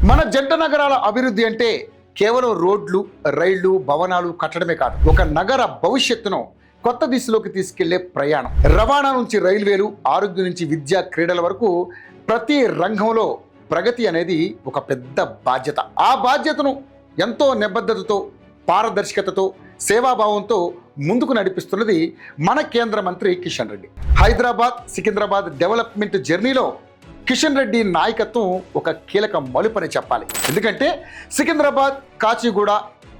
మన జంట నగరాల అభివృద్ధి అంటే కేవలం రోడ్లు, రైళ్లు, భవనాలు కట్టడమే కాదు, ఒక నగర భవిష్యత్తును కొత్త దిశలోకి తీసుకెళ్లే ప్రయాణం. రవాణా నుంచి రైల్వేలు, ఆరోగ్యం నుంచి విద్య, క్రీడల వరకు ప్రతి రంగంలో ప్రగతి అనేది ఒక పెద్ద బాధ్యత. ఆ బాధ్యతను ఎంతో నిబద్ధతతో, పారదర్శకతతో, సేవాభావంతో ముందుకు నడిపిస్తున్నది మన కేంద్ర మంత్రి కిషన్ రెడ్డి. హైదరాబాద్, సికింద్రాబాద్ డెవలప్మెంట్ జర్నీలో కిషన్ రెడ్డి నాయకత్వం ఒక కీలక మలుపని చెప్పాలి. ఎందుకంటే సికింద్రాబాద్, కాచిగూడ,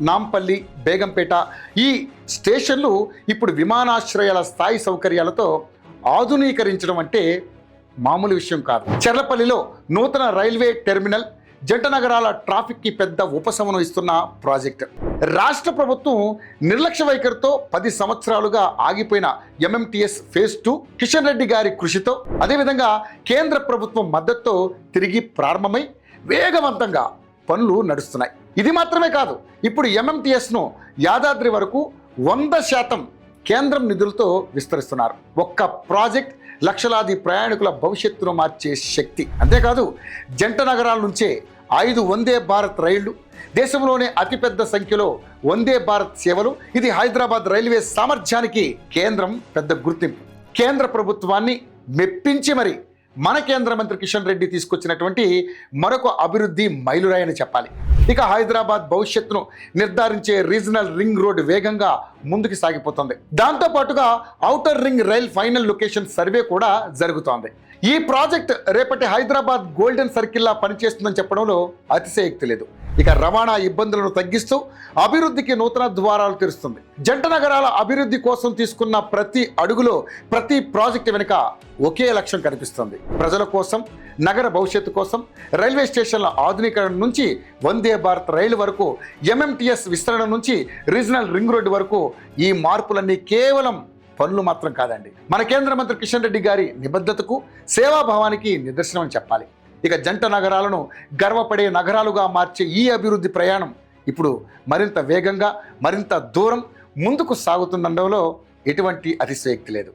నాంపల్లి, బేగంపేట ఈ స్టేషన్లు ఇప్పుడు విమానాశ్రయాల స్థాయి సౌకర్యాలతో ఆధునీకరించడం అంటే మామూలు విషయం కాదు. చెర్లపల్లిలో నూతన రైల్వే టెర్మినల్ జంట నగరాల ట్రాఫిక్కి పెద్ద ఉపశమనం ఇస్తున్న ప్రాజెక్టు. రాష్ట్ర ప్రభుత్వం నిర్లక్ష్య వైఖరితో 10 సంవత్సరాలుగా ఆగిపోయిన ఎంఎంటీఎస్ ఫేజ్ 2 కిషన్ రెడ్డి గారి కృషితో, అదేవిధంగా కేంద్ర ప్రభుత్వం మద్దతుతో తిరిగి ప్రారంభమై వేగవంతంగా పనులు నడుస్తున్నాయి. ఇది మాత్రమే కాదు, ఇప్పుడు ఎంఎంటీఎస్ను యాదాద్రి వరకు 100% కేంద్రం నిధులతో విస్తరిస్తున్నారు. ఒక్క ప్రాజెక్ట్ లక్షలాది ప్రయాణికుల భవిష్యత్తును మార్చే శక్తి. అంతేకాదు, జంట నగరాల నుంచే 5 వందే భారత్ రైళ్లు, దేశంలోనే అతిపెద్ద సంఖ్యలో వందే భారత్ సేవలు. ఇది హైదరాబాద్ రైల్వే సామర్థ్యానికి కేంద్రం పెద్ద గుర్తింపు. కేంద్ర ప్రభుత్వాన్ని మెప్పించి మరి మన కేంద్ర మంత్రి కిషన్ రెడ్డి తీసుకొచ్చినటువంటి మరొక అభివృద్ధి మైలురాయి అని చెప్పాలి. ఇక హైదరాబాద్ భవిష్యత్తును నిర్ధారించే రీజనల్ రింగ్ రోడ్ వేగంగా ముందుకు సాగిపోతుంది. దాంతో పాటుగా outer ring rail final location survey కూడా జరుగుతోంది. ఈ ప్రాజెక్ట్ రేపటి హైదరాబాద్ గోల్డెన్ సర్కిల్లా పనిచేస్తుందని చెప్పడంలో అతిశయోక్తి లేదు. ఇక రవాణా ఇబ్బందులను తగ్గిస్తూ అభివృద్ధికి నూతన ద్వారాలు తెరుస్తుంది. జంట నగరాల అభివృద్ధి కోసం తీసుకున్న ప్రతి అడుగులో, ప్రతి ప్రాజెక్టు వెనుక ఒకే లక్ష్యం కనిపిస్తుంది. ప్రజల కోసం, నగర భవిష్యత్తు కోసం రైల్వే స్టేషన్ల ఆధునీకరణ నుంచి వందే భారత్ రైలు వరకు, ఎంఎంటీఎస్ విస్తరణ నుంచి రీజనల్ రింగ్ రోడ్డు వరకు ఈ మార్పులన్నీ కేవలం పనులు మాత్రం కాదండి, మన కేంద్ర మంత్రి కిషన్ రెడ్డి గారి నిబద్ధతకు, సేవాభావానికి నిదర్శనం అని చెప్పాలి. ఇక జంట నగరాలను గర్వపడే నగరాలుగా మార్చే ఈ అభివృద్ధి ప్రయాణం ఇప్పుడు మరింత వేగంగా, మరింత దూరం ముందుకు సాగుతుందనడంలో ఎటువంటి అతిశయోక్తి లేదు.